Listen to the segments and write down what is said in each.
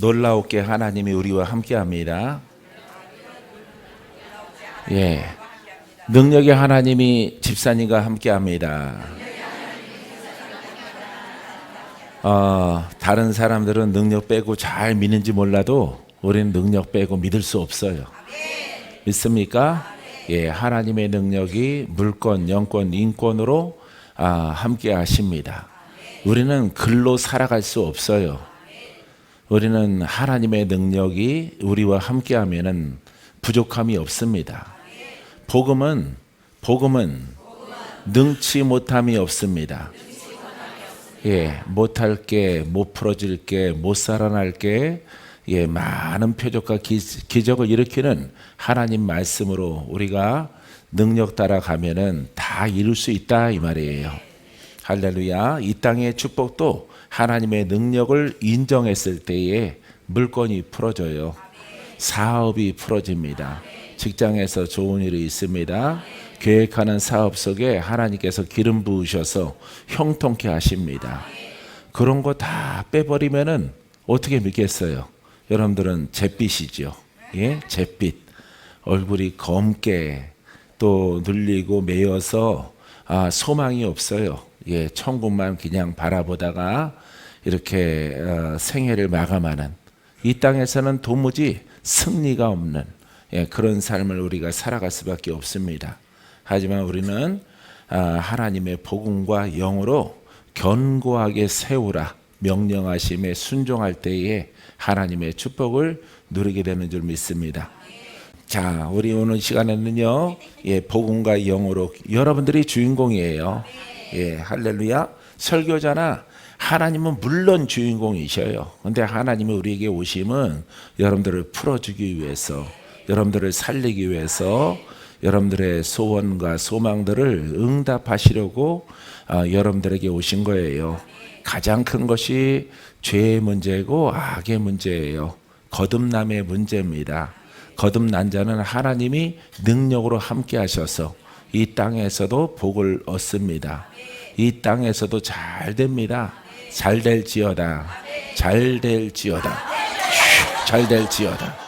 놀라웠게 하나님이 우리와 함께합니다. 예, 능력의 하나님이 집사님과 함께합니다. 다른 사람들은 능력 빼고 잘 믿는지 몰라도 우리는 능력 빼고 믿을 수 없어요. 믿습니까? 예, 하나님의 능력이 물권, 영권, 인권으로 함께 하십니다. 우리는 글로 살아갈 수 없어요. 우리는 하나님의 능력이 우리와 함께 하면은 부족함이 없습니다. 복음은 능치 못함이 없습니다. 예, 못할 게, 못 풀어질 게, 못 살아날 게, 예, 많은 표적과 기적을 일으키는 하나님 말씀으로 우리가 능력 따라가면은 다 이룰 수 있다 이 말이에요. 할렐루야. 이 땅의 축복도 하나님의 능력을 인정했을 때에 물건이 풀어져요. 사업이 풀어집니다. 직장에서 좋은 일이 있습니다. 계획하는 사업 속에 하나님께서 기름 부으셔서 형통케 하십니다. 그런 거 다 빼버리면은 어떻게 믿겠어요? 여러분들은 잿빛이죠. 예, 잿빛. 얼굴이 검게 또 눌리고 매여서 소망이 없어요. 예, 천국만 그냥 바라보다가 이렇게 생애를 마감하는, 이 땅에서는 도무지 승리가 없는, 예, 그런 삶을 우리가 살아갈 수밖에 없습니다. 하지만 우리는 하나님의 복음과 영으로 견고하게 세우라 명령하심에 순종할 때에 하나님의 축복을 누리게 되는 줄 믿습니다. 자, 우리 오늘 시간에는요, 예, 복음과 영으로 여러분들이 주인공이에요. 예, 할렐루야. 설교자나 하나님은 물론 주인공이셔요. 근데 하나님이 우리에게 오심은 여러분들을 풀어주기 위해서, 여러분들을 살리기 위해서, 여러분들의 소원과 소망들을 응답하시려고 여러분들에게 오신 거예요. 가장 큰 것이 죄의 문제고 악의 문제예요. 거듭남의 문제입니다. 거듭난 자는 하나님이 능력으로 함께 하셔서 이 땅에서도 복을 얻습니다. 이 땅에서도 잘 됩니다. 잘 될지어다. 잘 될지어다. 잘 될지어다.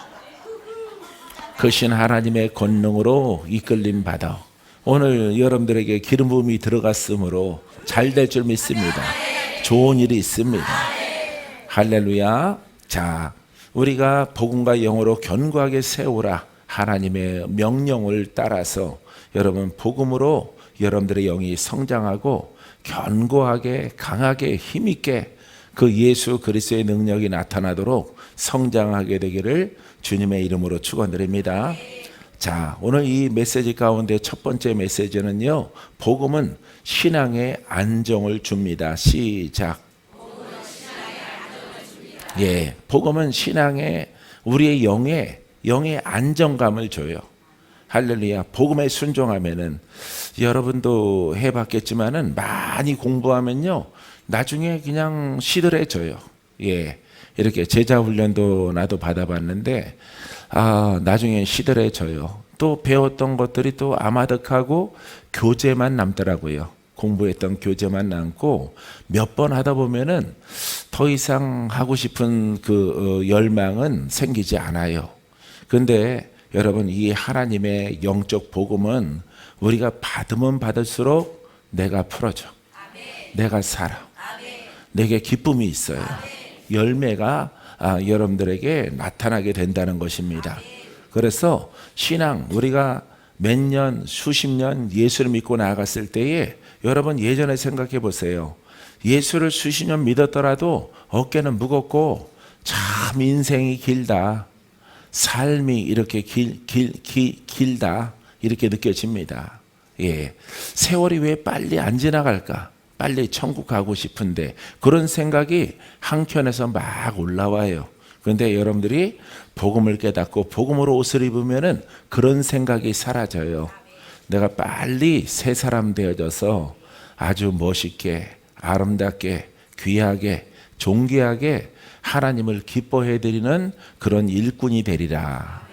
그 신 하나님의 권능으로 이끌림 받아 오늘 여러분들에게 기름 부음이 들어갔으므로 잘 될 줄 믿습니다. 좋은 일이 있습니다. 할렐루야. 자, 우리가 복음과 영으로 견고하게 세우라 하나님의 명령을 따라서 여러분 복음으로 여러분들의 영이 성장하고 견고하게 강하게 힘있게 그 예수 그리스도의 능력이 나타나도록 성장하게 되기를 주님의 이름으로 축원드립니다. 자, 오늘 이 메시지 가운데 첫 번째 메시지는요, 복음은 신앙의 안정을 줍니다. 시작. 예, 복음은 신앙의 우리의 영의 안정감을 줘요. 할렐루야. 복음에 순종하면은 여러분도 해봤겠지만은 많이 공부하면요, 나중에 그냥 시들해져요. 예, 이렇게 제자 훈련도 나도 받아봤는데 나중에 시들해져요. 또 배웠던 것들이 또 아마득하고 교재만 남더라고요. 공부했던 교재만 남고 몇 번 하다 보면은 더 이상 하고 싶은 그 열망은 생기지 않아요. 근데 여러분, 이 하나님의 영적 복음은 우리가 받으면 받을수록 내가 풀어져. 내가 살아. 내게 기쁨이 있어요. 열매가 여러분들에게 나타나게 된다는 것입니다. 그래서 신앙, 우리가 몇 년, 수십 년 예수를 믿고 나아갔을 때에 여러분 예전에 생각해 보세요. 예수를 수십 년 믿었더라도 어깨는 무겁고 참 인생이 길다. 삶이 이렇게 길다. 이렇게 느껴집니다. 예, 세월이 왜 빨리 안 지나갈까? 빨리 천국 가고 싶은데 그런 생각이 한켠에서 막 올라와요. 그런데 여러분들이 복음을 깨닫고 복음으로 옷을 입으면은 그런 생각이 사라져요. 내가 빨리 새 사람 되어져서 아주 멋있게, 아름답게, 귀하게, 존귀하게 하나님을 기뻐해 드리는 그런 일꾼이 되리라.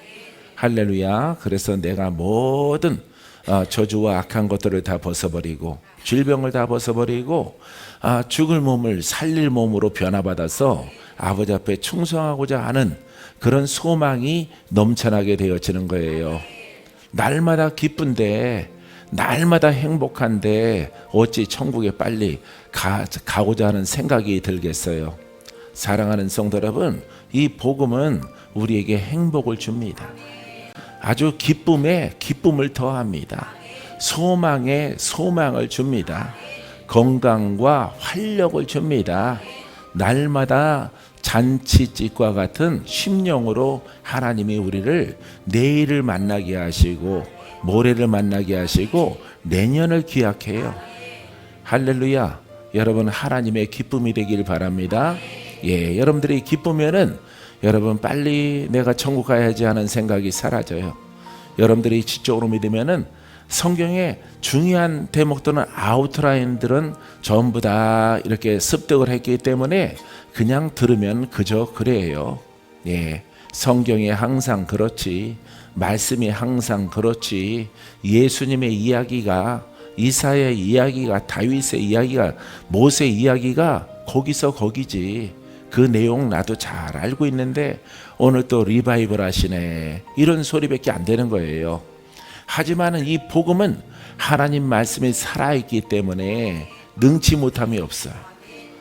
할렐루야. 그래서 내가 모든 저주와 악한 것들을 다 벗어버리고 질병을 다 벗어버리고 죽을 몸을 살릴 몸으로 변화받아서 아버지 앞에 충성하고자 하는 그런 소망이 넘쳐나게 되어지는 거예요. 날마다 기쁜데 날마다 행복한데 어찌 천국에 빨리 가고자 하는 생각이 들겠어요. 사랑하는 성도 여러분, 이 복음은 우리에게 행복을 줍니다. 아주 기쁨에 기쁨을 더합니다. 소망에 소망을 줍니다. 건강과 활력을 줍니다. 날마다 잔치집과 같은 심령으로 하나님이 우리를 내일을 만나게 하시고 모레를 만나게 하시고 내년을 기약해요. 할렐루야. 여러분, 하나님의 기쁨이 되길 바랍니다. 여러분들이 기쁘면은 여러분 빨리 내가 천국 가야지 하는 생각이 사라져요. 여러분들이 지적으로 믿으면은 성경의 중요한 대목들은 아웃라인들은 전부 다 이렇게 습득을 했기 때문에 그냥 들으면 그저 그래요. 성경이 항상 그렇지, 말씀이 항상 그렇지, 예수님의 이야기가, 이사야의 이야기가, 다윗의 이야기가, 모세의 이야기가 거기서 거기지. 그 내용 나도 잘 알고 있는데 오늘 또 리바이벌 하시네, 이런 소리밖에 안 되는 거예요. 하지만 이 복음은 하나님 말씀이 살아있기 때문에 능치 못함이 없어요.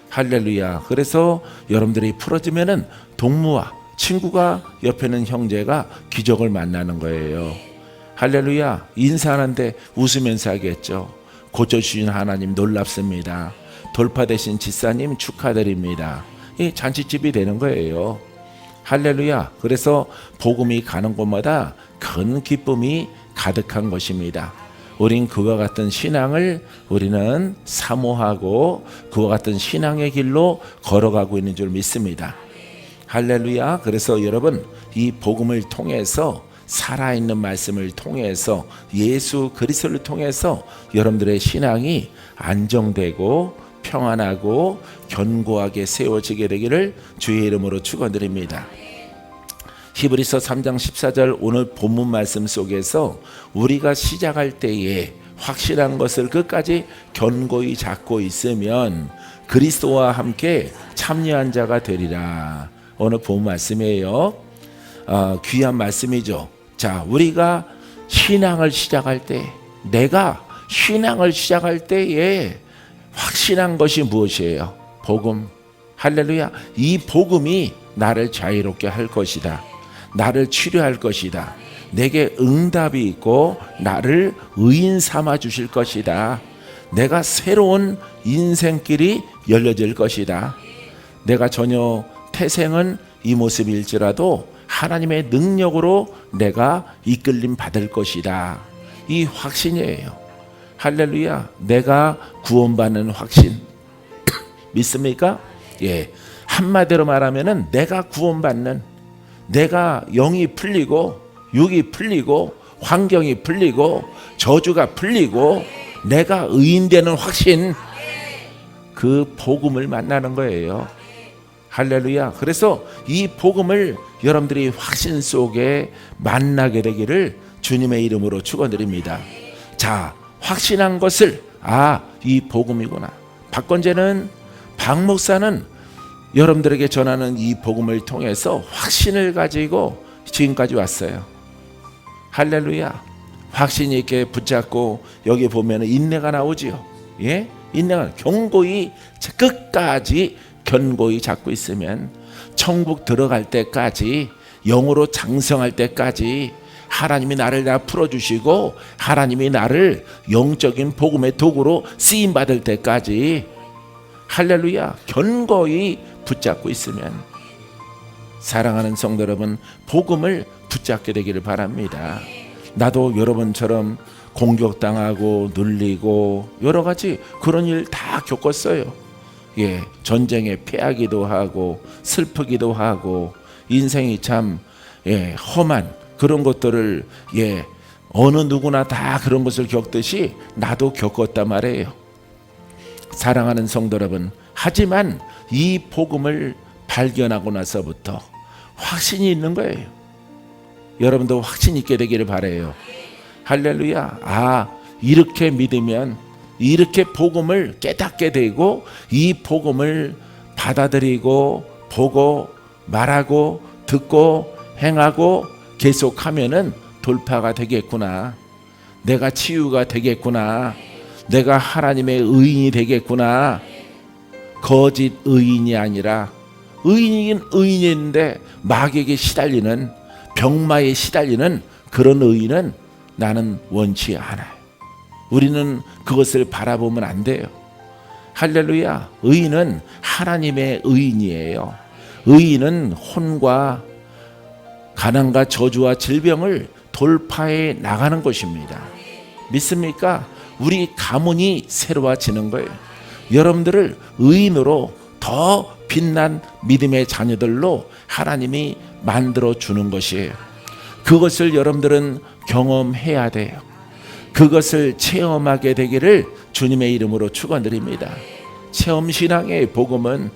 할렐루야. 그래서 여러분들이 풀어지면은 동무와 친구가 옆에 있는 형제가 기적을 만나는 거예요. 할렐루야. 인사하는데 웃으면서 하겠죠. 고쳐주신 하나님 놀랍습니다. 돌파되신 지사님 축하드립니다. 이 잔치집이 되는 거예요. 할렐루야. 그래서 복음이 가는 곳마다 큰 기쁨이 가득한 것입니다. 우린 그와 같은 신앙을 우리는 사모하고 그와 같은 신앙의 길로 걸어가고 있는 줄 믿습니다. 할렐루야. 그래서 여러분, 이 복음을 통해서, 살아있는 말씀을 통해서, 예수 그리스도를 통해서 여러분들의 신앙이 안정되고 평안하고 견고하게 세워지게 되기를 주의 이름으로 축원드립니다. 히브리서 3장 14절 오늘 본문 말씀 속에서 우리가 시작할 때에 확실한 것을 끝까지 견고히 잡고 있으면 그리스도와 함께 참여한 자가 되리라. 오늘 본문 말씀이에요. 귀한 말씀이죠. 자, 우리가 신앙을 시작할 때, 내가 신앙을 시작할 때에 확실한 것이 무엇이에요? 복음. 할렐루야. 이 복음이 나를 자유롭게 할 것이다. 나를 치료할 것이다. 내게 응답이 있고 나를 의인 삼아 주실 것이다. 내가 새로운 인생길이 열려질 것이다. 내가 전혀 태생은 이 모습일지라도 하나님의 능력으로 내가 이끌림 받을 것이다. 이 확신이에요. 할렐루야. 내가 구원받는 확신 믿습니까? 한마디로 말하면은 내가 구원받는, 내가 영이 풀리고 육이 풀리고 환경이 풀리고 저주가 풀리고 내가 의인되는 확신, 그 복음을 만나는 거예요. 할렐루야. 그래서 이 복음을 여러분들이 확신 속에 만나게 되기를 주님의 이름으로 축원드립니다. 자, 확신한 것을 이 복음이구나. 박건재는, 박 목사는 여러분들에게 전하는 이 복음을 통해서 확신을 가지고 지금까지 왔어요. 할렐루야. 확신 있게 붙잡고 여기 보면 인내가 나오지요. 인내가 견고히 끝까지 견고히 잡고 있으면 천국 들어갈 때까지, 영으로 장성할 때까지 하나님이 나를 다 풀어주시고 하나님이 나를 영적인 복음의 도구로 쓰임받을 때까지, 할렐루야, 견고히 붙잡고 있으면, 사랑하는 성도 여러분, 복음을 붙잡게 되기를 바랍니다. 나도 여러분처럼 공격당하고 눌리고 여러 가지 그런 일 다 겪었어요. 전쟁에 패하기도 하고 슬프기도 하고 인생이 참 험한 그런 것들을 어느 누구나 다 그런 것을 겪듯이 나도 겪었단 말이에요. 사랑하는 성도 여러분, 하지만 이 복음을 발견하고 나서부터 확신이 있는 거예요. 여러분도 확신 있게 되기를 바라요. 할렐루야. 이렇게 믿으면, 이렇게 복음을 깨닫게 되고 이 복음을 받아들이고 보고 말하고 듣고 행하고 계속하면은 돌파가 되겠구나. 내가 치유가 되겠구나. 내가 하나님의 의인이 되겠구나. 거짓 의인이 아니라 의인이긴 의인인데 마귀에게 시달리는, 병마에 시달리는 그런 의인은 나는 원치 않아요. 우리는 그것을 바라보면 안 돼요. 할렐루야. 의인은 하나님의 의인이에요. 의인은 혼과 가난과 저주와 질병을 돌파해 나가는 것입니다. 믿습니까? 우리 가문이 새로워지는 거예요. 여러분들을 의인으로 더 빛난 믿음의 자녀들로 하나님이 만들어 주는 것이에요. 그것을 여러분들은 경험해야 돼요. 그것을 체험하게 되기를 주님의 이름으로 축원드립니다. 체험신앙의 복음은,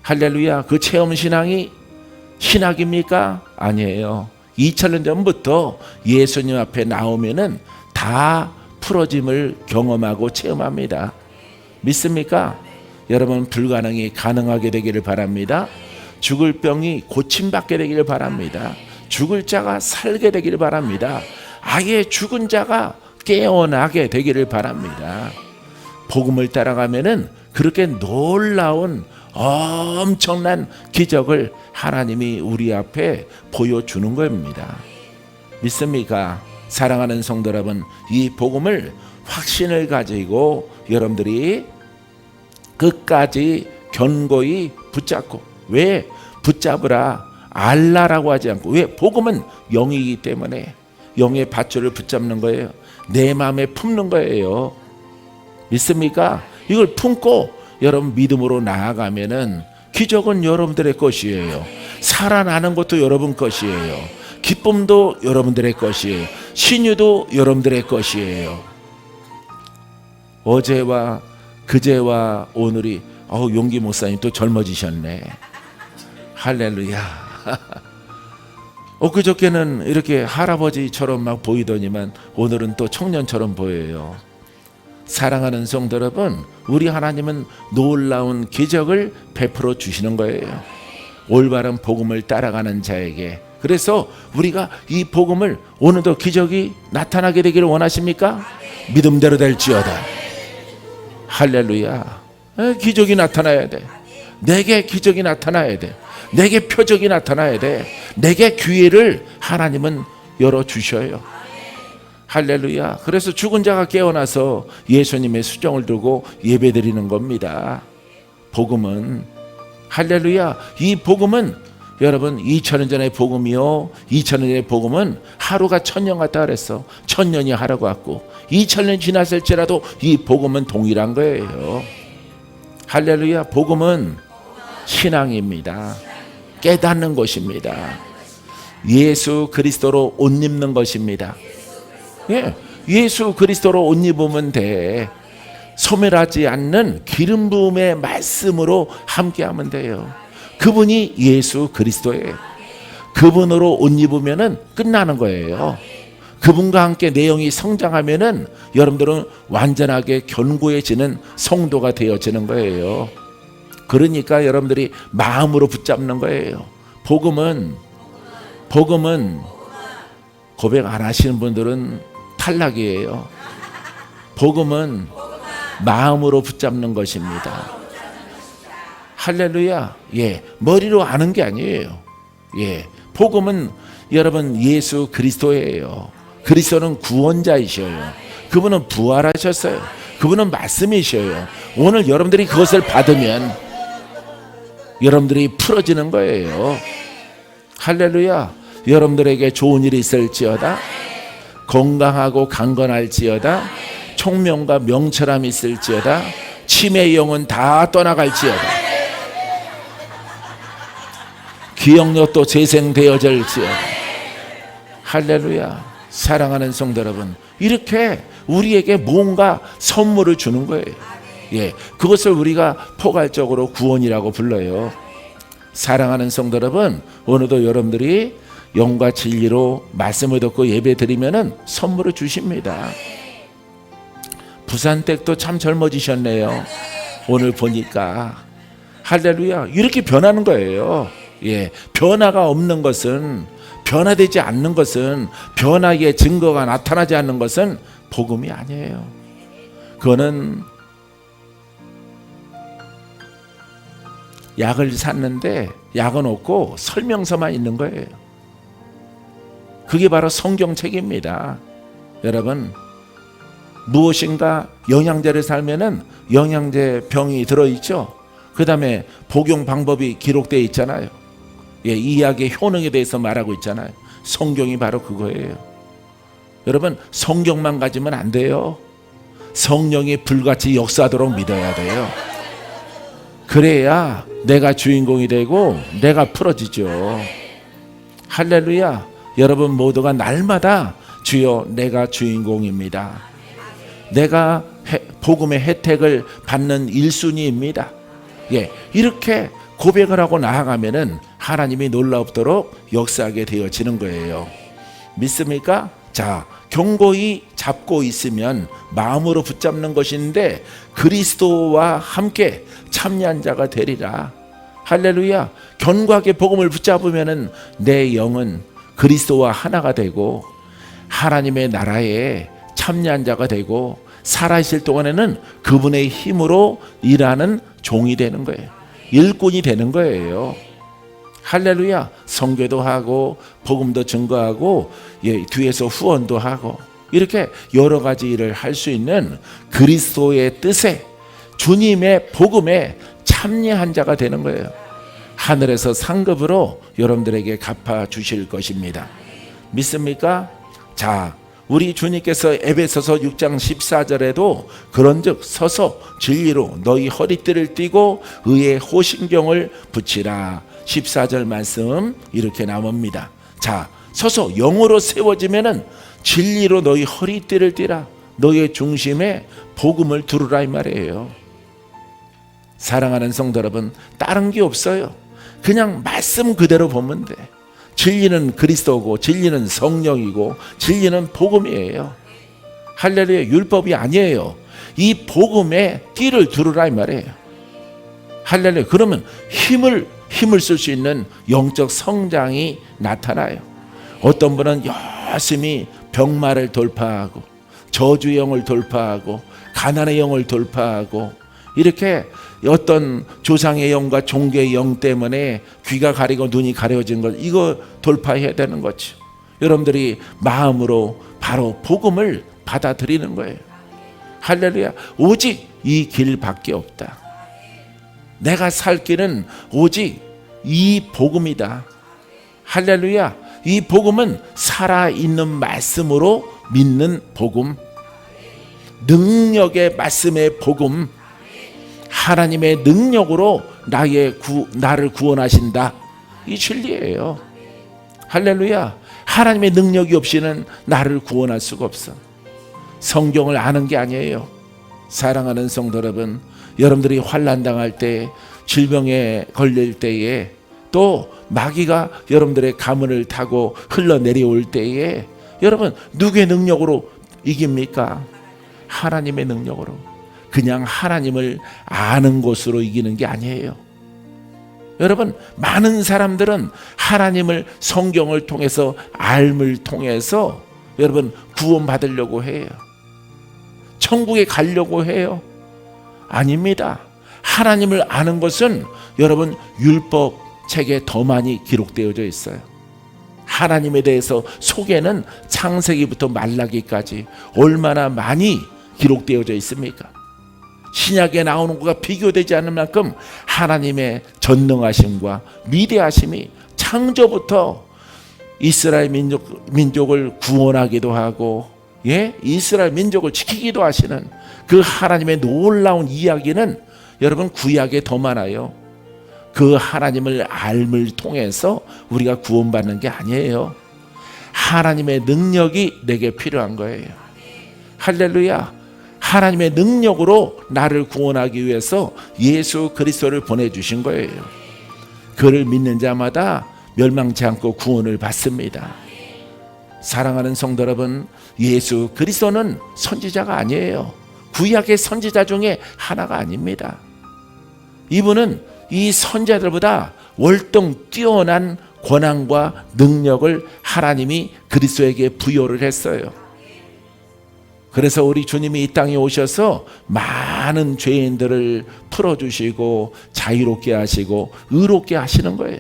할렐루야, 그 체험신앙이 신학입니까? 아니에요. 2000년 전부터 예수님 앞에 나오면은 다 풀어짐을 경험하고 체험합니다. 믿습니까? 여러분, 불가능이 가능하게 되기를 바랍니다. 죽을 병이 고침받게 되기를 바랍니다. 죽을 자가 살게 되기를 바랍니다. 아예 죽은 자가 깨어나게 되기를 바랍니다. 복음을 따라가면은 그렇게 놀라운 엄청난 기적을 하나님이 우리 앞에 보여주는 겁니다. 믿습니까? 사랑하는 성도 여러분, 이 복음을 확신을 가지고 여러분들이 끝까지 견고히 붙잡고, 왜 붙잡으라 알라라고 하지 않고, 왜? 복음은 영이기 때문에 영의 밧줄을 붙잡는 거예요. 내 마음에 품는 거예요. 믿습니까? 이걸 품고 여러분 믿음으로 나아가면은 기적은 여러분들의 것이에요. 살아나는 것도 여러분 것이에요. 기쁨도 여러분들의 것이에요. 신유도 여러분들의 것이에요. 어제와 그제와 오늘이, 용기 목사님 또 젊어지셨네. 할렐루야. 엊그저께는 이렇게 할아버지처럼 막 보이더니만 오늘은 또 청년처럼 보여요. 사랑하는 성도 여러분, 우리 하나님은 놀라운 기적을 베풀어 주시는 거예요. 올바른 복음을 따라가는 자에게. 그래서 우리가 이 복음을, 오늘도 기적이 나타나게 되기를 원하십니까? 믿음대로 될지어다. 할렐루야. 기적이 나타나야 돼. 내게 기적이 나타나야 돼. 내게 표적이 나타나야 돼. 내게 기회를 하나님은 열어주셔요. 할렐루야. 그래서 죽은 자가 깨어나서 예수님의 수정을 두고 예배드리는 겁니다. 복음은, 할렐루야, 이 복음은 여러분 2000년 전의 복음이요, 2000년 전의 복음은 하루가 1000년 같다 그랬어. 1000년이 하루 같고 2000년 지났을지라도 이 복음은 동일한 거예요. 할렐루야. 복음은 신앙입니다. 깨닫는 것입니다. 예수 그리스도로 옷 입는 것입니다. 예, 예수 그리스도로 옷 입으면 돼. 소멸하지 않는 기름 부음의 말씀으로 함께하면 돼요. 그분이 예수 그리스도예요. 그분으로 옷 입으면은 끝나는 거예요. 그분과 함께 내용이 성장하면은 여러분들은 완전하게 견고해지는 성도가 되어지는 거예요. 그러니까 여러분들이 마음으로 붙잡는 거예요. 복음은 고백 안 하시는 분들은 탈락이에요. 복음은 마음으로 붙잡는 것입니다. 할렐루야. 예, 머리로 아는 게 아니에요. 예, 복음은 여러분 예수 그리스도예요. 그리스도는 구원자이셔요. 그분은 부활하셨어요. 그분은 말씀이셔요. 오늘 여러분들이 그것을 받으면 여러분들이 풀어지는 거예요. 할렐루야. 여러분들에게 좋은 일이 있을지어다. 건강하고 강건할지어다. 총명과 명철함이 있을지어다. 치매의 영은 다 떠나갈지어다. 기억력도 재생되어질지어다. 할렐루야. 사랑하는 성도 여러분, 이렇게 우리에게 뭔가 선물을 주는 거예요. 예, 그것을 우리가 포괄적으로 구원이라고 불러요. 사랑하는 성도 여러분, 오늘도 여러분들이 영과 진리로 말씀을 듣고 예배 드리면은 선물을 주십니다. 부산댁도 참 젊어지셨네요. 오늘 보니까 할렐루야, 이렇게 변하는 거예요. 예, 변화가 없는 것은, 변화되지 않는 것은, 변화의 증거가 나타나지 않는 것은 복음이 아니에요. 그거는 약을 샀는데 약은 없고 설명서만 있는 거예요. 그게 바로 성경책입니다. 여러분, 무엇인가 영양제를 살면은 영양제 병이 들어있죠. 그 다음에 복용 방법이 기록되어 있잖아요. 예, 이 약의 효능에 대해서 말하고 있잖아요. 성경이 바로 그거예요. 여러분, 성경만 가지면 안 돼요. 성령이 불같이 역사하도록 믿어야 돼요. 그래야 내가 주인공이 되고 내가 풀어지죠. 할렐루야. 여러분 모두가 날마다 주여 내가 주인공입니다. 내가 복음의 혜택을 받는 1순위입니다. 예, 이렇게 고백을 하고 나아가면은 하나님이 놀랍도록 역사하게 되어지는 거예요. 믿습니까? 자, 견고히 잡고 있으면 마음으로 붙잡는 것인데 그리스도와 함께 참여한 자가 되리라. 할렐루야. 견고하게 복음을 붙잡으면은 내 영은 그리스도와 하나가 되고 하나님의 나라에 참여한 자가 되고 살아있을 동안에는 그분의 힘으로 일하는 종이 되는 거예요. 일꾼이 되는 거예요. 할렐루야. 선교도 하고 복음도 증거하고, 예, 뒤에서 후원도 하고, 이렇게 여러 가지 일을 할 수 있는 그리스도의 뜻에, 주님의 복음에 참여한 자가 되는 거예요. 하늘에서 상급으로 여러분들에게 갚아 주실 것입니다. 믿습니까? 자, 우리 주님께서 에베소서 6장 14절에도 그런즉 서서 진리로 너희 허리띠를 띠고 의의 호신경을 붙이라. 14절 말씀 이렇게 나옵니다. 자, 서서 영으로 세워지면은 진리로 너희 허리띠를 띠라. 너희의 중심에 복음을 두르라 이 말이에요. 사랑하는 성도 여러분, 다른 게 없어요. 그냥 말씀 그대로 보면 돼. 진리는 그리스도고 진리는 성령이고 진리는 복음이에요. 할렐루야. 율법이 아니에요. 이 복음에 띠를 두르라 이 말이에요. 할렐루야. 그러면 힘을 쓸 수 있는 영적 성장이 나타나요. 어떤 분은 열심히 병마를 돌파하고 저주의 영을 돌파하고 가난의 영을 돌파하고 이렇게 어떤 조상의 영과 종교의 영 때문에 귀가 가리고 눈이 가려진 것, 이거 돌파해야 되는 거죠. 여러분들이 마음으로 바로 복음을 받아들이는 거예요. 할렐루야. 오직 이 길밖에 없다. 내가 살 길은 오직 이 복음이다. 할렐루야. 이 복음은 살아있는 말씀으로 믿는 복음, 능력의 말씀의 복음, 하나님의 능력으로 나를 구원하신다. 이 진리예요. 할렐루야. 하나님의 능력이 없이는 나를 구원할 수가 없어. 성경을 아는 게 아니에요. 사랑하는 성도 여러분, 여러분들이 환난 당할 때, 질병에 걸릴 때에, 또 마귀가 여러분들의 가문을 타고 흘러내려올 때에 여러분 누구의 능력으로 이깁니까? 하나님의 능력으로. 그냥 하나님을 아는 것으로 이기는 게 아니에요. 여러분, 많은 사람들은 하나님을 성경을 통해서 알을 통해서 여러분 구원받으려고 해요. 천국에 가려고 해요. 아닙니다. 하나님을 아는 것은 여러분 율법 책에 더 많이 기록되어져 있어요. 하나님에 대해서 속에는 창세기부터 말라기까지 얼마나 많이 기록되어져 있습니까? 신약에 나오는 것과 비교되지 않을 만큼 하나님의 전능하심과 위대하심이 창조부터 이스라엘 민족을 구원하기도 하고, 예? 이스라엘 민족을 지키기도 하시는 그 하나님의 놀라운 이야기는 여러분 구약에 더 많아요. 그 하나님을 알을 통해서 우리가 구원받는 게 아니에요. 하나님의 능력이 내게 필요한 거예요. 할렐루야. 하나님의 능력으로 나를 구원하기 위해서 예수 그리스도를 보내주신 거예요. 그를 믿는 자마다 멸망치 않고 구원을 받습니다. 사랑하는 성도 여러분, 예수 그리스도는 선지자가 아니에요. 구약의 선지자 중에 하나가 아닙니다. 이분은 이 선지자들보다 월등 뛰어난 권한과 능력을 하나님이 그리스도에게 부여를 했어요. 그래서 우리 주님이 이 땅에 오셔서 많은 죄인들을 풀어주시고 자유롭게 하시고 의롭게 하시는 거예요.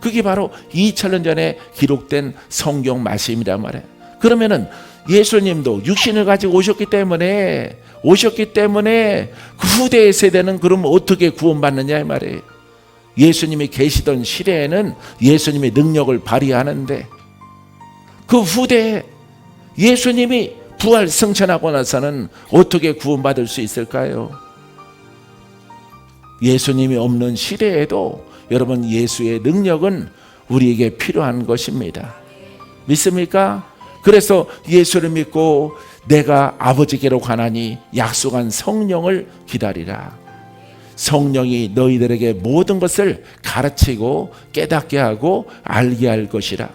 그게 바로 2000년 전에 기록된 성경 말씀이란 말이에요. 그러면은 예수님도 육신을 가지고 오셨기 때문에 그 후대의 세대는 그럼 어떻게 구원받느냐 이 말이에요. 예수님이 계시던 시대에는 예수님의 능력을 발휘하는데 그 후대에 예수님이 부활 승천하고 나서는 어떻게 구원받을 수 있을까요? 예수님이 없는 시대에도 여러분 예수의 능력은 우리에게 필요한 것입니다. 믿습니까? 그래서 예수를 믿고 내가 아버지께로 가나니 약속한 성령을 기다리라. 성령이 너희들에게 모든 것을 가르치고 깨닫게 하고 알게 할 것이라.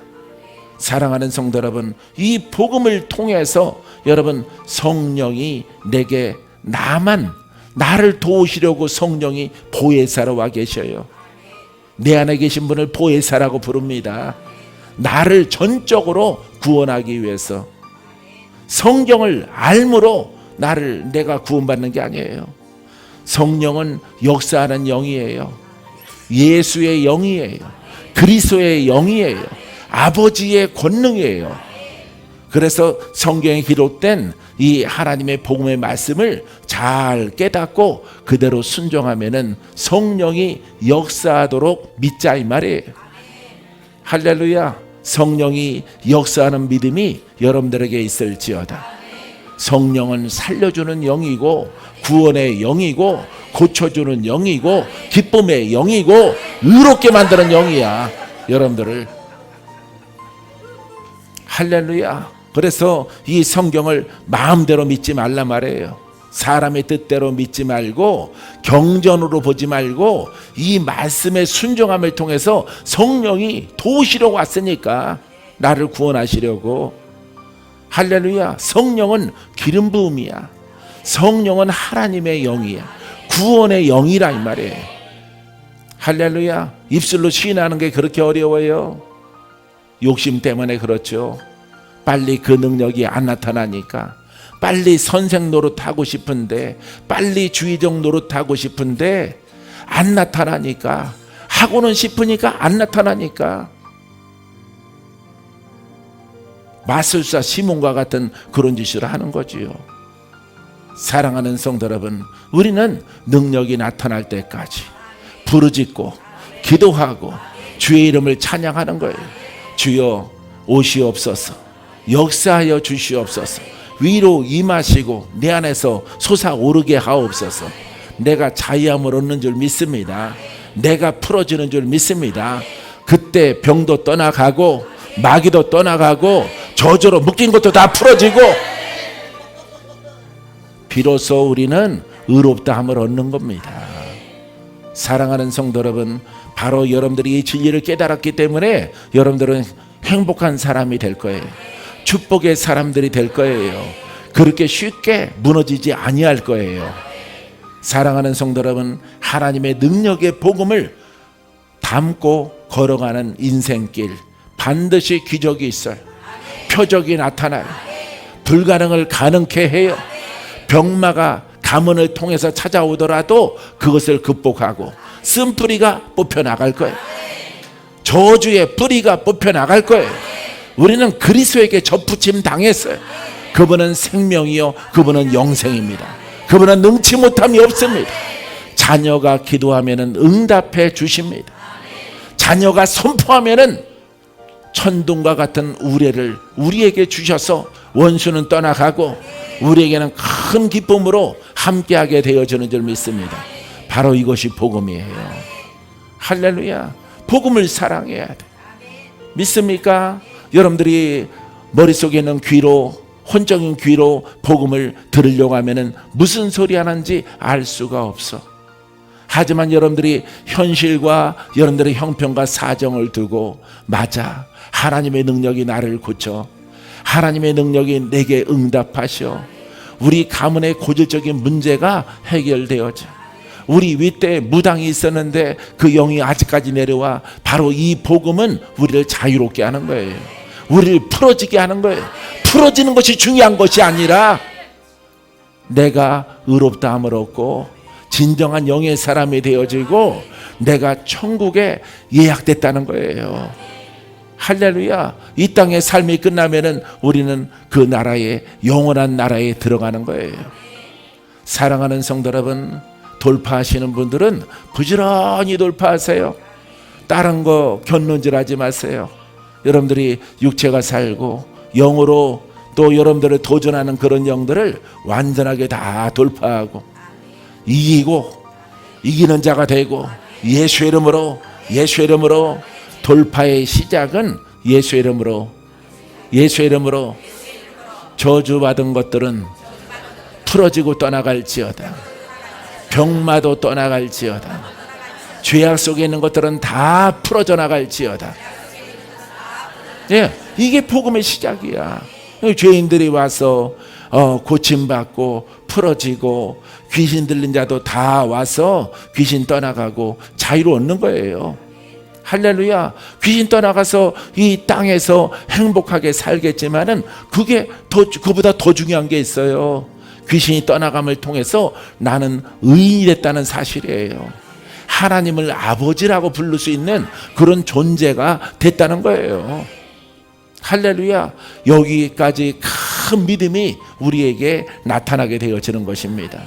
사랑하는 성도 여러분, 이 복음을 통해서 여러분 성령이 내게 나를 도우시려고 성령이 보혜사로 와 계셔요. 내 안에 계신 분을 보혜사라고 부릅니다. 나를 전적으로 구원하기 위해서 성경을 알므로 내가 구원받는 게 아니에요. 성령은 역사하는 영이에요. 예수의 영이에요. 그리스도의 영이에요. 아버지의 권능이에요. 그래서 성경에 기록된 이 하나님의 복음의 말씀을 잘 깨닫고 그대로 순종하면은 성령이 역사하도록 믿자 이 말이에요. 할렐루야. 성령이 역사하는 믿음이 여러분들에게 있을지어다. 성령은 살려주는 영이고 구원의 영이고 고쳐주는 영이고 기쁨의 영이고 의롭게 만드는 영이야. 여러분들을 할렐루야. 그래서 이 성경을 마음대로 믿지 말라 말이에요. 사람의 뜻대로 믿지 말고 경전으로 보지 말고 이 말씀의 순종함을 통해서 성령이 도우시려고 왔으니까 나를 구원하시려고. 할렐루야. 성령은 기름 부음이야. 성령은 하나님의 영이야. 구원의 영이라 이 말이에요. 할렐루야. 입술로 시인하는 게 그렇게 어려워요. 욕심 때문에 그렇죠. 빨리 그 능력이 안 나타나니까 빨리 선생 노릇하고 싶은데 빨리 주의적 노릇하고 싶은데 안 나타나니까 하고는 싶으니까 안 나타나니까 마술사 시몬과 같은 그런 짓을 하는 거지요. 사랑하는 성도 여러분, 우리는 능력이 나타날 때까지 부르짖고 기도하고 주의 이름을 찬양하는 거예요. 주여 오시옵소서. 역사하여 주시옵소서. 위로 임하시고 내 안에서 솟아오르게 하옵소서. 내가 자유함을 얻는 줄 믿습니다. 내가 풀어지는 줄 믿습니다. 그때 병도 떠나가고 마귀도 떠나가고 저주로 묶인 것도 다 풀어지고 비로소 우리는 의롭다함을 얻는 겁니다. 사랑하는 성도 여러분, 바로 여러분들이 이 진리를 깨달았기 때문에 여러분들은 행복한 사람이 될 거예요. 축복의 사람들이 될 거예요. 그렇게 쉽게 무너지지 아니할 거예요. 사랑하는 성도 여러분, 하나님의 능력의 복음을 담고 걸어가는 인생길 반드시 기적이 있어요. 표적이 나타나요. 불가능을 가능케 해요. 병마가 가문을 통해서 찾아오더라도 그것을 극복하고 쓴뿌리가 뽑혀나갈 거예요. 저주의 뿌리가 뽑혀나갈 거예요. 우리는 그리스도에게 접붙임 당했어요. 그분은 생명이요 그분은 영생입니다. 그분은 능치 못함이 없습니다. 자녀가 기도하면 응답해 주십니다. 자녀가 선포하면 천둥과 같은 우레를 우리에게 주셔서 원수는 떠나가고 우리에게는 큰 기쁨으로 함께하게 되어지는 줄 믿습니다. 바로 이것이 복음이에요. 할렐루야. 복음을 사랑해야 돼. 믿습니까? 여러분들이 머릿속에 있는 귀로, 혼적인 귀로 복음을 들으려고 하면 무슨 소리 하는지 알 수가 없어. 하지만 여러분들이 현실과 여러분들의 형편과 사정을 두고, 맞아, 하나님의 능력이 나를 고쳐, 하나님의 능력이 내게 응답하셔, 우리 가문의 고질적인 문제가 해결되어져, 우리 윗대에 무당이 있었는데 그 영이 아직까지 내려와, 바로 이 복음은 우리를 자유롭게 하는 거예요. 우리를 풀어지게 하는 거예요. 풀어지는 것이 중요한 것이 아니라 내가 의롭다함을 얻고 진정한 영의 사람이 되어지고 내가 천국에 예약됐다는 거예요. 할렐루야. 이 땅의 삶이 끝나면은 우리는 그 나라에, 영원한 나라에 들어가는 거예요. 사랑하는 성도 여러분, 돌파하시는 분들은 부지런히 돌파하세요. 다른 거 견눈질하지 마세요. 여러분들이 육체가 살고 영으로 또 여러분들을 도전하는 그런 영들을 완전하게 다 돌파하고 이기고 이기는 자가 되고, 예수의 이름으로, 예수의 이름으로, 돌파의 시작은 예수의 이름으로, 예수의 이름으로. 저주받은 것들은 풀어지고 떠나갈지어다. 병마도 떠나갈지어다. 죄악 속에 있는 것들은 다 풀어져 나갈지어다. 예, 이게 복음의 시작이야. 죄인들이 와서 고침받고 풀어지고, 귀신 들린 자도 다 와서 귀신 떠나가고 자유를 얻는 거예요. 할렐루야. 귀신 떠나가서 이 땅에서 행복하게 살겠지만은 그보다 더 중요한 게 있어요. 귀신이 떠나감을 통해서 나는 의인이 됐다는 사실이에요. 하나님을 아버지라고 부를 수 있는 그런 존재가 됐다는 거예요. 할렐루야. 여기까지 큰 믿음이 우리에게 나타나게 되어지는 것입니다.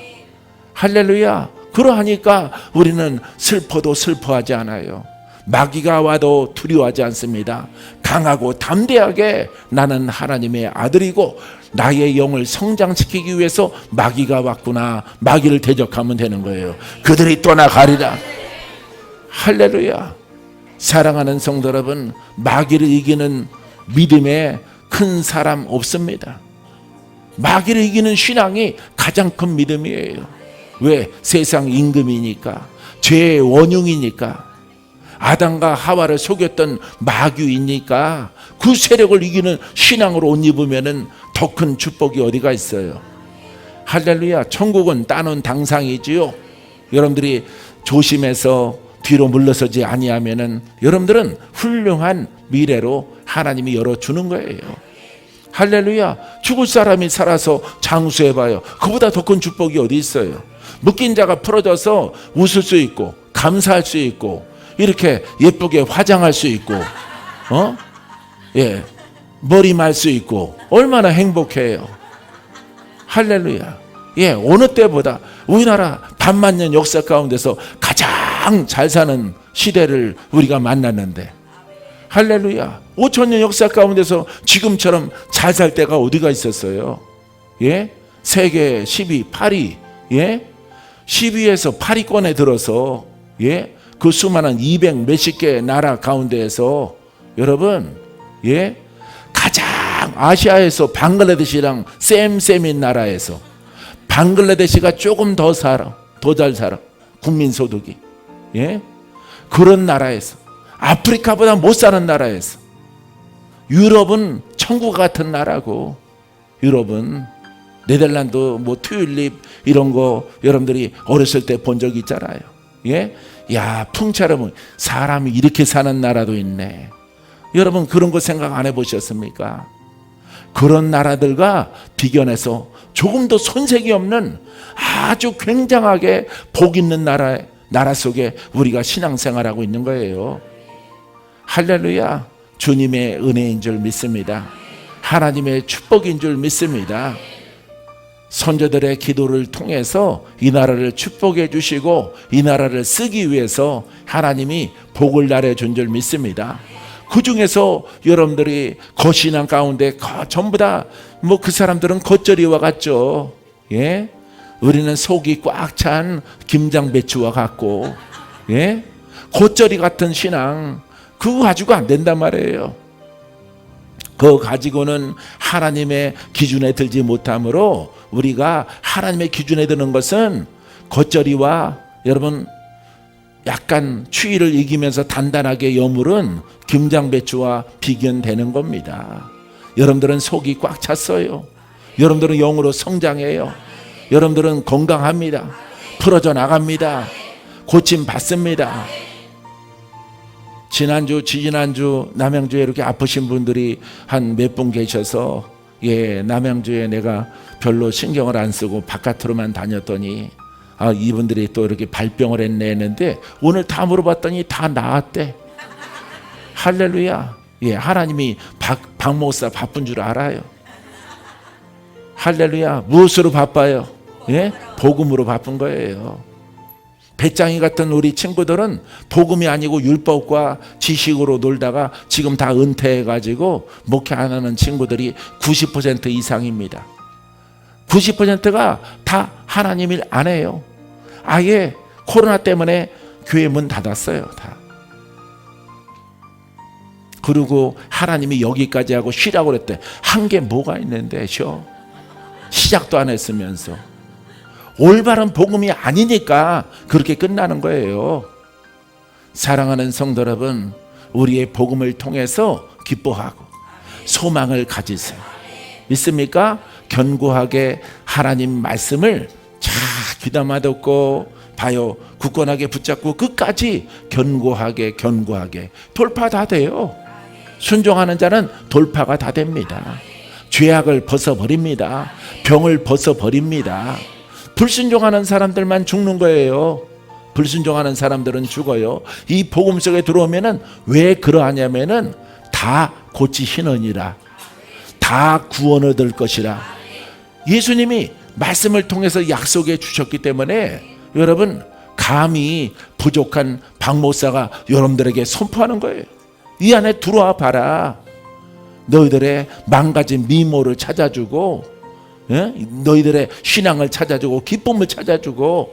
할렐루야. 그러하니까 우리는 슬퍼도 슬퍼하지 않아요. 마귀가 와도 두려워하지 않습니다. 강하고 담대하게 나는 하나님의 아들이고 나의 영을 성장시키기 위해서 마귀가 왔구나, 마귀를 대적하면 되는 거예요. 그들이 떠나가리라. 할렐루야. 사랑하는 성도 여러분, 마귀를 이기는 믿음에 큰 사람 없습니다. 마귀를 이기는 신앙이 가장 큰 믿음이에요. 왜? 세상 임금이니까, 죄의 원흉이니까, 아담과 하와를 속였던 마귀이니까 그 세력을 이기는 신앙으로 옷 입으면 더 큰 축복이 어디가 있어요. 할렐루야. 천국은 따놓은 당상이지요. 여러분들이 조심해서 뒤로 물러서지 아니하면은 여러분들은 훌륭한 미래로 하나님이 열어주는 거예요. 할렐루야. 죽을 사람이 살아서 장수해봐요. 그보다 더 큰 축복이 어디 있어요. 묶인 자가 풀어져서 웃을 수 있고 감사할 수 있고 이렇게 예쁘게 화장할 수 있고 예, 머리 말 수 있고 얼마나 행복해요. 할렐루야. 예, 어느 때보다 우리나라 반만년 역사 가운데서 가장 잘 사는 시대를 우리가 만났는데, 할렐루야. 5,000년 역사 가운데서 지금처럼 잘 살 때가 어디가 있었어요. 예? 세계 10위, 8위, 예? 10위에서 8위권에 들어서, 예? 그 수많은 200 몇십 개 나라 가운데에서 여러분, 예? 가장 아시아에서 방글라데시랑 쌤인 나라에서 방글라데시가 조금 더 살아, 더 잘 살아. 국민 소득이. 예? 그런 나라에서, 아프리카보다 못 사는 나라에서, 유럽은 천국 같은 나라고, 유럽은 네덜란드 뭐 튤립 이런 거 여러분들이 어렸을 때 본 적 있잖아요. 예? 야, 풍차라면 사람이 이렇게 사는 나라도 있네. 여러분 그런 거 생각 안 해보셨습니까? 그런 나라들과 비견해서 조금 더 손색이 없는 아주 굉장하게 복 있는 나라 속에 우리가 신앙생활하고 있는 거예요. 할렐루야. 주님의 은혜인 줄 믿습니다. 하나님의 축복인 줄 믿습니다. 선조들의 기도를 통해서 이 나라를 축복해 주시고 이 나라를 쓰기 위해서 하나님이 복을 내려준 줄 믿습니다. 그 중에서 여러분들이 거신앙 가운데 전부 다 뭐 그 사람들은 겉절이와 같죠. 예? 우리는 속이 꽉 찬 김장배추와 같고, 예? 겉절이 같은 신앙 그거 가지고 안 된단 말이에요. 그거 가지고는 하나님의 기준에 들지 못하므로 우리가 하나님의 기준에 드는 것은 겉절이와 여러분 약간 추위를 이기면서 단단하게 여물은 김장배추와 비견되는 겁니다. 여러분들은 속이 꽉 찼어요. 여러분들은 영으로 성장해요. 여러분들은 건강합니다. 풀어져 나갑니다. 고침 받습니다. 지난주, 지지난주 남양주에 이렇게 아프신 분들이 한 몇 분 계셔서 남양주에 내가 별로 신경을 안 쓰고 바깥으로만 다녔더니 이분들이 또 이렇게 발병을 했는데 오늘 다 물어봤더니 다 나았대. 할렐루야. 하나님이 박 목사 바쁜 줄 알아요. 할렐루야. 무엇으로 바빠요? 복음으로 바쁜 거예요. 배짱이 같은 우리 친구들은 복음이 아니고 율법과 지식으로 놀다가 지금 다 은퇴해가지고 목회 안 하는 친구들이 90% 이상입니다. 90%가 다 하나님 일 안 해요. 아예 코로나 때문에 교회 문 닫았어요. 다. 그리고 하나님이 여기까지 하고 쉬라고 그랬대. 한 게 뭐가 있는데 쉬어? 시작도 안 했으면서. 올바른 복음이 아니니까 그렇게 끝나는 거예요. 사랑하는 성도 여러분, 우리의 복음을 통해서 기뻐하고 소망을 가지세요. 믿습니까? 견고하게 하나님 말씀을 잘 귀담아 듣고 봐요. 굳건하게 붙잡고 끝까지 견고하게 돌파 다 돼요. 순종하는 자는 돌파가 다 됩니다. 죄악을 벗어버립니다. 병을 벗어버립니다. 불순종하는 사람들만 죽는 거예요. 불순종하는 사람들은 죽어요. 이 복음 속에 들어오면은 왜 그러하냐면은 다 고치시느니라. 다 구원 얻을 것이라. 예수님이 말씀을 통해서 약속해 주셨기 때문에 여러분 감히 부족한 박목사가 여러분들에게 선포하는 거예요. 이 안에 들어와 봐라. 너희들의 망가진 미모를 찾아주고 너희들의 신앙을 찾아주고 기쁨을 찾아주고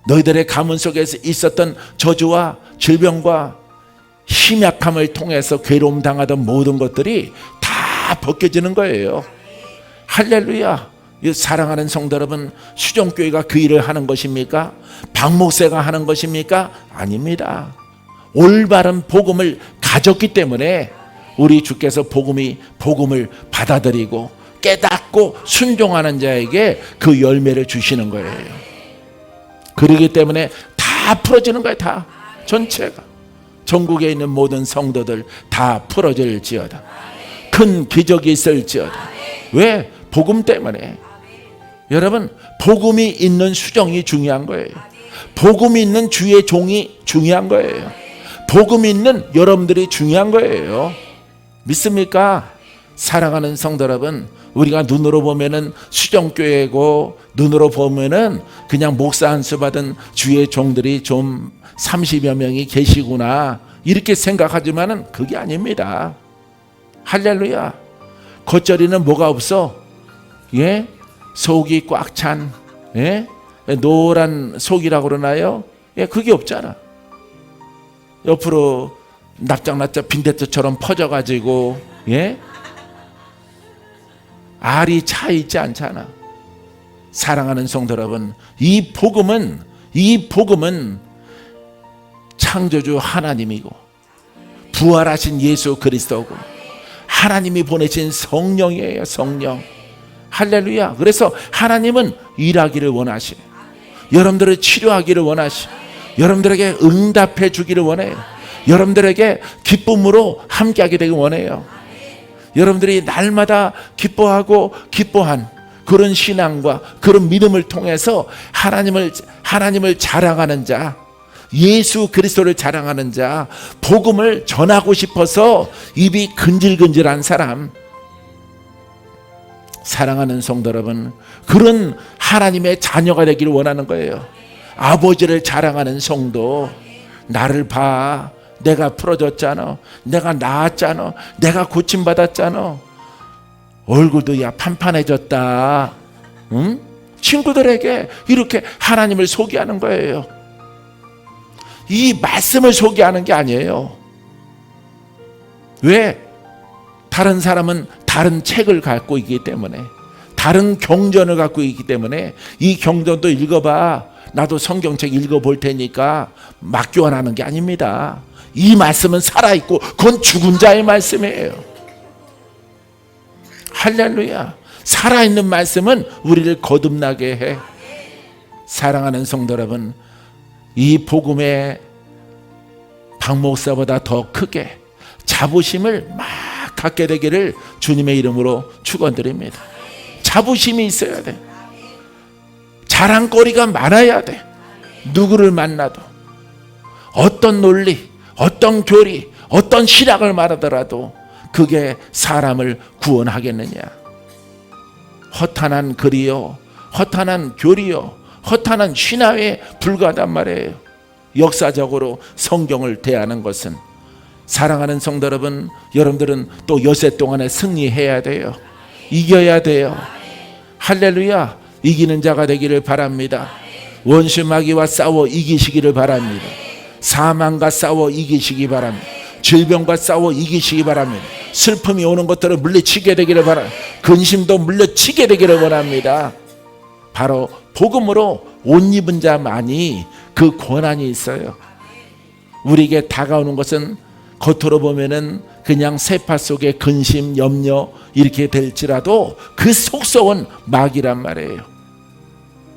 너희들의 가문 속에서 있었던 저주와 질병과 심약함을 통해서 괴로움 당하던 모든 것들이 다 벗겨지는 거예요. 할렐루야. 사랑하는 성도 여러분, 수종교회가 그 일을 하는 것입니까? 박목사가 하는 것입니까? 아닙니다. 올바른 복음을 가졌기 때문에 우리 주께서 복음을 받아들이고 깨닫고 순종하는 자에게 그 열매를 주시는 거예요. 그러기 때문에 다 풀어지는 거예요. 다 전체가 전국에 있는 모든 성도들 다 풀어질지어다. 큰 기적이 있을지어다. 왜? 복음 때문에. 여러분 복음이 있는 수종이 중요한 거예요. 복음이 있는 주의 종이 중요한 거예요. 복음이 있는 여러분들이 중요한 거예요. 믿습니까? 사랑하는 성도 여러분, 우리가 눈으로 보면은 수종교회고 눈으로 보면은 그냥 목사 안수 받은 주의 종들이 좀 30여 명이 계시구나 이렇게 생각하지만은 그게 아닙니다. 할렐루야. 겉절이는 뭐가 없어? 속이 꽉 찬 노란 속이라고 그러나요? 그게 없잖아. 옆으로 납작납작 빈대떡처럼 퍼져가지고 알이 차 있지 않잖아. 사랑하는 성도 여러분, 이 복음은 창조주 하나님이고 부활하신 예수 그리스도고 하나님이 보내신 성령이에요. 성령. 할렐루야. 그래서 하나님은 일하기를 원하시네. 여러분들을 치료하기를 하시네. 여러분들에게 응답해 주기를 원해요. 여러분들에게 기쁨으로 함께하게 되길 원해요. 여러분들이 날마다 기뻐하고 기뻐한 그런 신앙과 그런 믿음을 통해서 하나님을 자랑하는 자, 예수 그리스도를 자랑하는 자, 복음을 전하고 싶어서 입이 근질근질한 사람, 사랑하는 성도 여러분, 그런 하나님의 자녀가 되기를 원하는 거예요. 아버지를 자랑하는 성도, 나를 봐, 내가 풀어졌잖아, 내가 나았잖아, 내가 고침받았잖아, 얼굴도 판판해졌다. 응? 친구들에게 이렇게 하나님을 소개하는 거예요. 이 말씀을 소개하는 게 아니에요. 왜? 다른 사람은 다른 책을 갖고 있기 때문에, 다른 경전을 갖고 있기 때문에 이 경전도 읽어봐. 나도 성경책 읽어볼 테니까 막 교환하는 게 아닙니다. 이 말씀은 살아있고 그건 죽은 자의 말씀이에요. 할렐루야. 살아있는 말씀은 우리를 거듭나게 해. 사랑하는 성도 여러분, 이 복음의 박 목사보다 더 크게 자부심을 막 갖게 되기를 주님의 이름으로 축원드립니다. 자부심이 있어야 돼. 자랑거리가 많아야 돼. 누구를 만나도 어떤 논리, 어떤 교리, 어떤 신학을 말하더라도 그게 사람을 구원하겠느냐. 허탄한 글이요, 허탄한 교리요, 허탄한 신화에 불과하단 말이에요. 역사적으로 성경을 대하는 것은, 사랑하는 성도 여러분, 여러분들은 또 여세 동안에 승리해야 돼요. 이겨야 돼요. 할렐루야. 이기는 자가 되기를 바랍니다. 원수 마귀와 싸워 이기시기를 바랍니다. 사망과 싸워 이기시기 바랍니다. 질병과 싸워 이기시기 바랍니다. 슬픔이 오는 것들을 물리치게 되기를 바랍니다. 근심도 물리치게 되기를 원합니다. 바로 복음으로 옷 입은 자만이 그 권한이 있어요. 우리에게 다가오는 것은 겉으로 보면은 그냥 세파 속의 근심, 염려 이렇게 될지라도 그 속성은 마귀란 말이에요.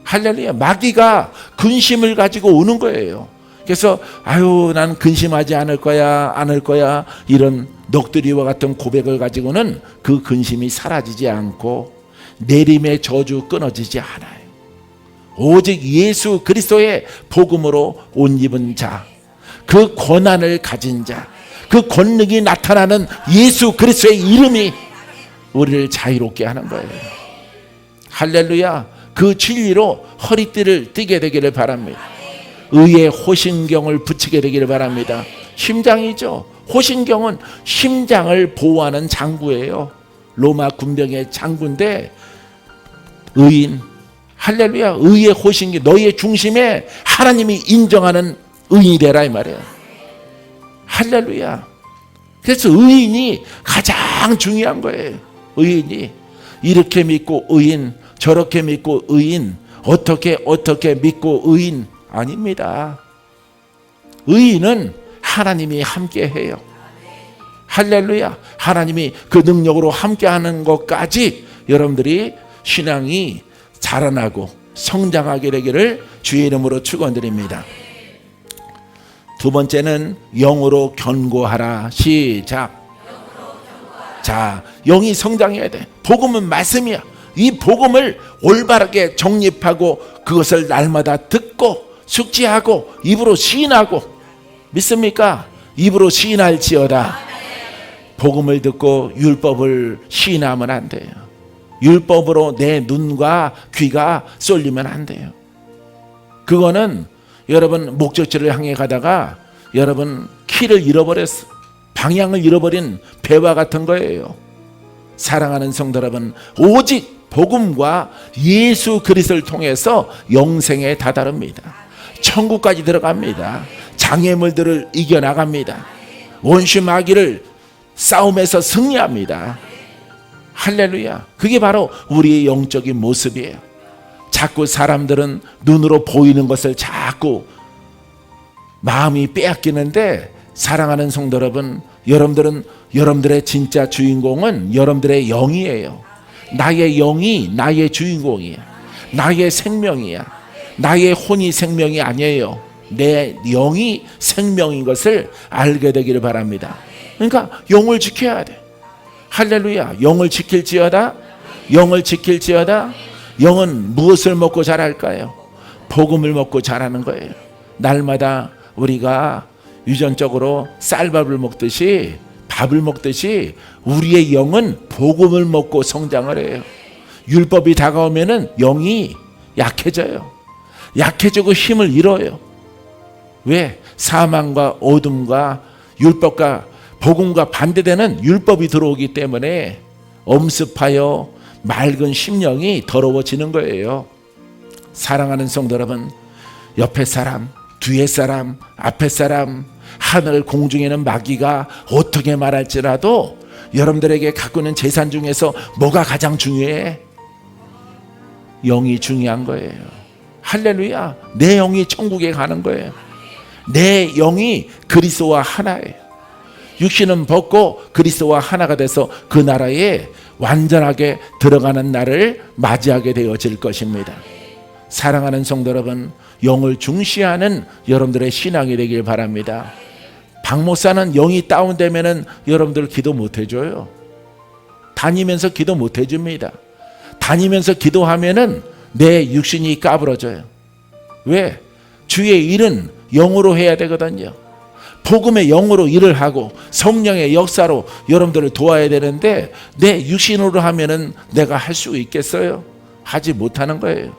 할렐루야. 마귀가 근심을 가지고 오는 거예요. 그래서 아유 난 근심하지 않을 거야 이런 넋두리와 같은 고백을 가지고는 그 근심이 사라지지 않고 내림의 저주 끊어지지 않아요. 오직 예수 그리스도의 복음으로 옷 입은 자, 그 권한을 가진 자, 그 권능이 나타나는 예수 그리스도의 이름이 우리를 자유롭게 하는 거예요. 할렐루야. 그 진리로 허리띠를 띠게 되기를 바랍니다. 의의 호신경을 붙이게 되기를 바랍니다. 심장이죠. 호신경은 심장을 보호하는 장구예요. 로마 군병의 장구인데 의인, 할렐루야. 의의 호신경, 너희의 중심에 하나님이 인정하는 의인이 되라 이 말이에요. 할렐루야. 그래서 의인이 가장 중요한 거예요. 의인이 이렇게 믿고 의인, 저렇게 믿고 의인, 어떻게 믿고 의인 아닙니다. 의인은 하나님이 함께 해요. 할렐루야. 하나님이 그 능력으로 함께 하는 것까지 여러분들이 신앙이 자라나고 성장하게 되기를 주의 이름으로 축원드립니다. 두 번째는 영으로 견고하라. 시작. 자, 영이 성장해야 돼. 복음은 말씀이야. 이 복음을 올바르게 정립하고 그것을 날마다 듣고 숙지하고 입으로 시인하고, 믿습니까? 입으로 시인할지어다. 복음을 듣고 율법을 시인하면 안 돼요. 율법으로 내 눈과 귀가 쏠리면 안 돼요. 그거는 여러분 목적지를 향해 가다가 여러분 키를 잃어버렸어. 방향을 잃어버린 배와 같은 거예요. 사랑하는 성도 여러분, 오직 복음과 예수 그리스도를 통해서 영생에 다다릅니다. 천국까지 들어갑니다. 장애물들을 이겨나갑니다. 원수 마귀를 싸움에서 승리합니다. 할렐루야. 그게 바로 우리의 영적인 모습이에요. 자꾸 사람들은 눈으로 보이는 것을 자꾸 마음이 빼앗기는데, 사랑하는 성도 여러분, 여러분들은 여러분들의 진짜 주인공은 여러분들의 영이에요. 나의 영이 나의 주인공이야. 나의 생명이야. 나의 혼이 생명이 아니에요. 내 영이 생명인 것을 알게 되기를 바랍니다. 그러니까 영을 지켜야 돼. 할렐루야. 영을 지킬지어다. 영을 지킬지어다. 영은 무엇을 먹고 자랄까요? 복음을 먹고 자라는 거예요. 날마다 우리가 유전적으로 쌀밥을 먹듯이, 밥을 먹듯이 우리의 영은 복음을 먹고 성장을 해요. 율법이 다가오면은 영이 약해져요. 약해지고 힘을 잃어요. 왜? 사망과 어둠과 율법과 복음과 반대되는 율법이 들어오기 때문에 엄습하여 맑은 심령이 더러워지는 거예요. 사랑하는 성도 여러분, 옆에 사람, 뒤에 사람, 앞에 사람, 하늘 공중에는 마귀가 어떻게 말할지라도 여러분들에게 갖고 있는 재산 중에서 뭐가 가장 중요해? 영이 중요한 거예요. 할렐루야. 내 영이 천국에 가는 거예요. 내 영이 그리스도와 하나예요. 육신은 벗고 그리스도와 하나가 돼서 그 나라에 완전하게 들어가는 날을 맞이하게 되어질 것입니다. 사랑하는 성도 여러분, 영을 중시하는 여러분들의 신앙이 되길 바랍니다. 박 목사는 영이 다운되면은 여러분들 기도 못 해줘요. 다니면서 기도 못 해줍니다. 다니면서 기도하면은 내 육신이 까부러져요. 왜? 주의 일은 영으로 해야 되거든요. 복음의 영으로 일을 하고 성령의 역사로 여러분들을 도와야 되는데 내 육신으로 하면은 내가 할 수 있겠어요? 하지 못하는 거예요.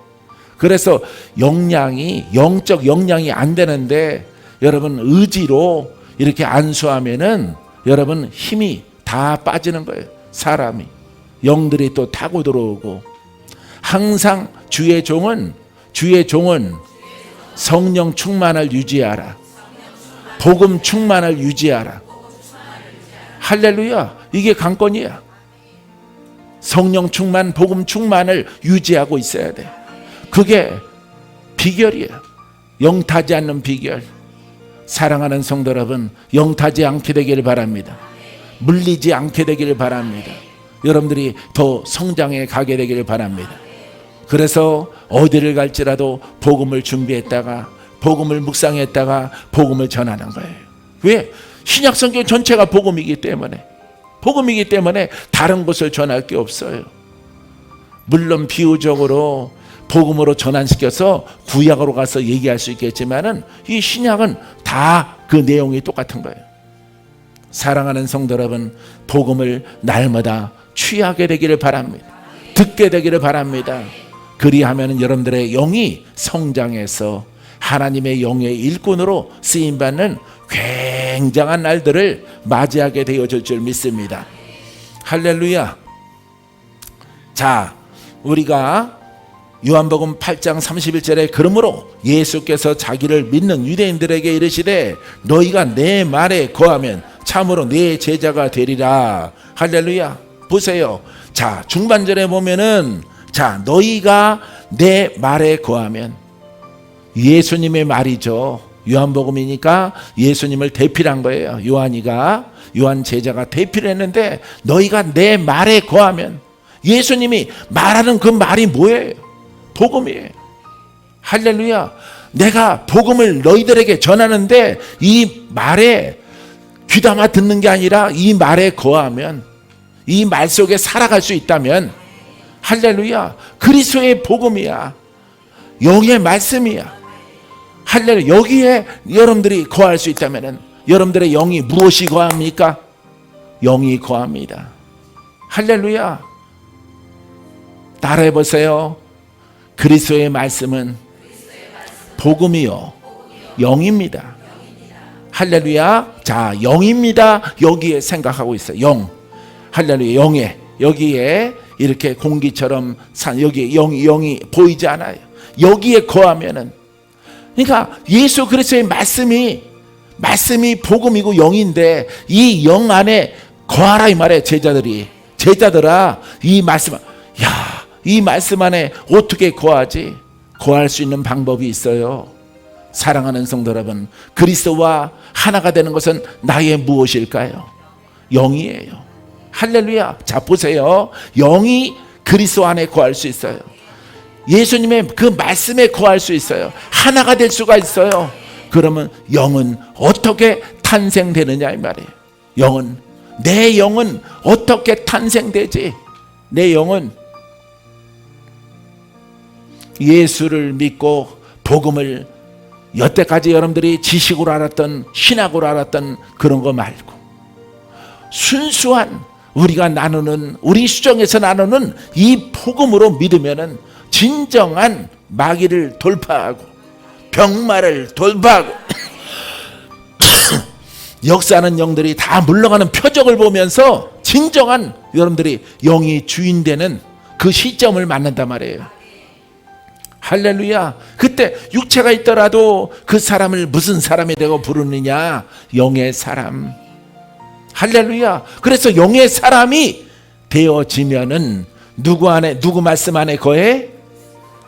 그래서 영적 역량이 안 되는데 여러분 의지로 이렇게 안수하면은 여러분 힘이 다 빠지는 거예요. 사람이 영들이 또 타고 들어오고 항상 주의 종은 성령 충만을 유지하라. 복음 충만을 유지하라. 할렐루야. 이게 관건이야. 성령 충만, 복음 충만을 유지하고 있어야 돼. 그게 비결이에요. 영타지 않는 비결. 사랑하는 성도 여러분, 영타지 않게 되기를 바랍니다. 물리지 않게 되기를 바랍니다. 여러분들이 더 성장해 가게 되기를 바랍니다. 그래서 어디를 갈지라도 복음을 준비했다가 복음을 묵상했다가 복음을 전하는 거예요. 왜? 신약성경 전체가 복음이기 때문에 다른 것을 전할 게 없어요. 물론 비유적으로 복음으로 전환시켜서 구약으로 가서 얘기할 수 있겠지만은 이 신약은 다 그 내용이 똑같은 거예요. 사랑하는 성도 여러분, 복음을 날마다 취하게 되기를 바랍니다. 듣게 되기를 바랍니다. 그리하면 여러분들의 영이 성장해서 하나님의 영의 일꾼으로 쓰임받는 굉장한 날들을 맞이하게 되어질 줄 믿습니다. 할렐루야. 자, 우리가 요한복음 8장 31절에 그러므로 예수께서 자기를 믿는 유대인들에게 이르시되 너희가 내 말에 거하면 참으로 내 제자가 되리라. 할렐루야. 보세요. 자, 중반절에 보면은 자, 너희가 내 말에 거하면 예수님의 말이죠. 요한복음이니까 예수님을 대필한 거예요. 요한 제자가 대필을 했는데 너희가 내 말에 거하면 예수님이 말하는 그 말이 뭐예요? 복음이에요. 할렐루야. 내가 복음을 너희들에게 전하는데 이 말에 귀담아 듣는 게 아니라 이 말에 거하면 이 말 속에 살아갈 수 있다면 할렐루야. 그리스도의 복음이야. 영의 말씀이야. 할렐루야. 여기에 여러분들이 거할 수 있다면 여러분들의 영이 무엇이 거합니까? 영이 거합니다. 할렐루야. 따라해 보세요. 그리스도의 말씀은 복음이요 영입니다. 할렐루야. 자, 영입니다. 여기에 생각하고 있어요. 영. 할렐루야. 영에 여기에 이렇게 공기처럼 여기 영이 보이지 않아요. 여기에 거하면은 그러니까 예수 그리스도의 말씀이 복음이고 영인데 이 영 안에 거하라 이 말이에요. 제자들아 이 말씀 안에 어떻게 거하지? 거할 수 있는 방법이 있어요. 사랑하는 성도 여러분, 그리스도와 하나가 되는 것은 나의 무엇일까요? 영이에요. 할렐루야. 자, 보세요. 영이 그리스도 안에 거할 수 있어요. 예수님의 그 말씀에 거할 수 있어요. 하나가 될 수가 있어요. 그러면 영은 어떻게 탄생되느냐 이 말이에요. 내 영은 어떻게 탄생되지? 내 영은 예수를 믿고 복음을 여태까지 여러분들이 지식으로 알았던 신학으로 알았던 그런 거 말고 순수한 우리가 나누는 우리 수정에서 나누는 이 복음으로 믿으면은 진정한 마귀를 돌파하고 병마를 돌파하고 역사하는 영들이 다 물러가는 표적을 보면서 진정한 여러분들이 영이 주인 되는 그 시점을 맞는단 말이에요. 할렐루야. 그때 육체가 있더라도 그 사람을 무슨 사람이라고 부르느냐? 영의 사람. 할렐루야. 그래서 영의 사람이 되어지면은 누구 말씀 안에 거해?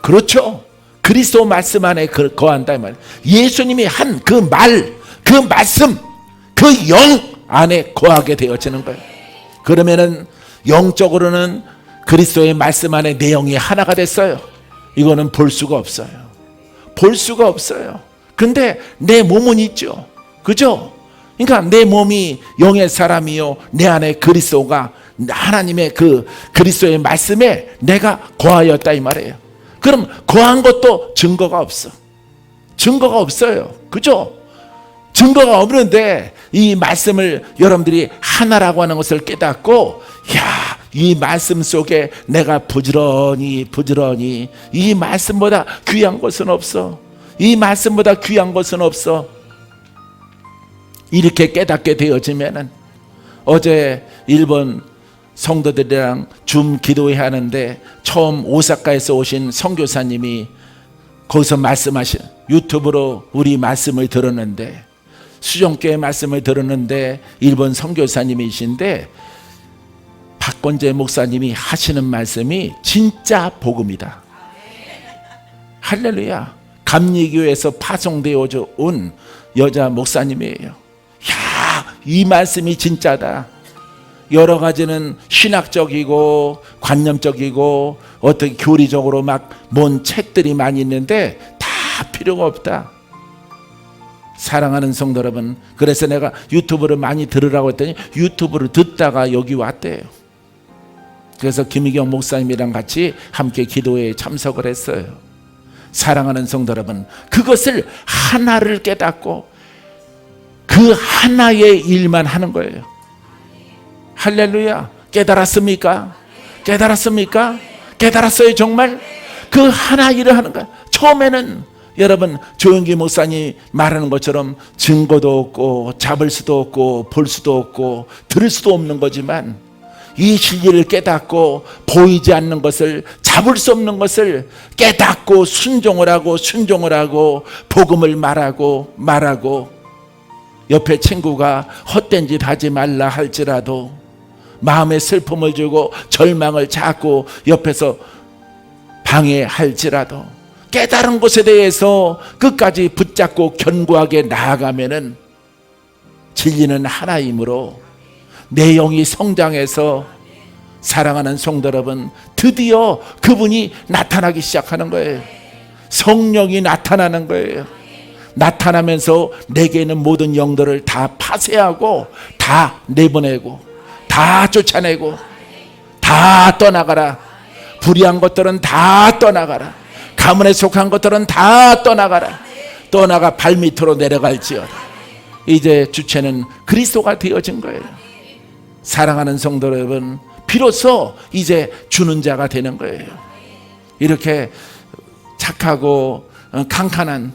그렇죠. 그리스도 말씀 안에 거한다 이 말. 예수님이 한 그 말, 그 말씀, 그 영 안에 거하게 되어지는 거예요. 그러면은 영적으로는 그리스도의 말씀 안에 내용이 하나가 됐어요. 이거는 볼 수가 없어요. 볼 수가 없어요. 근데 내 몸은 있죠. 그죠? 그러니까 내 몸이 영의 사람이요, 내 안에 그리스도가 하나님의 그 그리스도의 말씀에 내가 거하였다 이 말이에요. 그럼 거한 것도 증거가 없어. 증거가 없어요. 그죠? 증거가 없는데 이 말씀을 여러분들이 하나라고 하는 것을 깨닫고, 야, 이 말씀 속에 내가 부지런히 이 말씀보다 귀한 것은 없어. 이 말씀보다 귀한 것은 없어. 이렇게 깨닫게 되어지면은, 어제 일본 성도들이랑 줌 기도회 하는데 처음 오사카에서 오신 선교사님이 거기서 말씀하신, 유튜브로 우리 말씀을 들었는데, 수종교회 말씀을 들었는데 일본 선교사님이신데 박건재 목사님이 하시는 말씀이 진짜 복음이다. 할렐루야. 감리교에서 파송되어 온 여자 목사님이에요. 야, 이 말씀이 진짜다. 여러 가지는 신학적이고 관념적이고 어떻게 교리적으로 막 뭔 책들이 많이 있는데 다 필요가 없다. 사랑하는 성도 여러분, 그래서 내가 유튜브를 많이 들으라고 했더니 유튜브를 듣다가 여기 왔대요. 그래서 김희경 목사님이랑 같이 함께 기도회에 참석을 했어요. 사랑하는 성도 여러분, 그것을 하나를 깨닫고 그 하나의 일만 하는 거예요. 할렐루야. 깨달았습니까? 깨달았습니까? 깨달았어요 정말? 그 하나 일을 하는 거야. 처음에는 여러분 조영기 목사님 말하는 것처럼 증거도 없고 잡을 수도 없고 볼 수도 없고 들을 수도 없는 거지만, 이 진리를 깨닫고 보이지 않는 것을, 잡을 수 없는 것을 깨닫고 순종을 하고 복음을 말하고 옆에 친구가 헛된 짓 하지 말라 할지라도, 마음에 슬픔을 주고 절망을 자꾸 옆에서 방해할지라도 깨달은 것에 대해서 끝까지 붙잡고 견고하게 나아가면은 진리는 하나이므로 내 영이 성장해서, 사랑하는 성도 여러분, 드디어 그분이 나타나기 시작하는 거예요. 성령이 나타나는 거예요. 나타나면서 내게 있는 모든 영들을 다 파쇄하고 다 내보내고 다 쫓아내고 다 떠나가라. 불의한 것들은 다 떠나가라. 가문에 속한 것들은 다 떠나가라. 떠나가 발밑으로 내려갈지어다. 이제 주체는 그리스도가 되어진 거예요. 사랑하는 성도 여러분, 비로소 이제 주는 자가 되는 거예요. 이렇게 착하고 칸칸한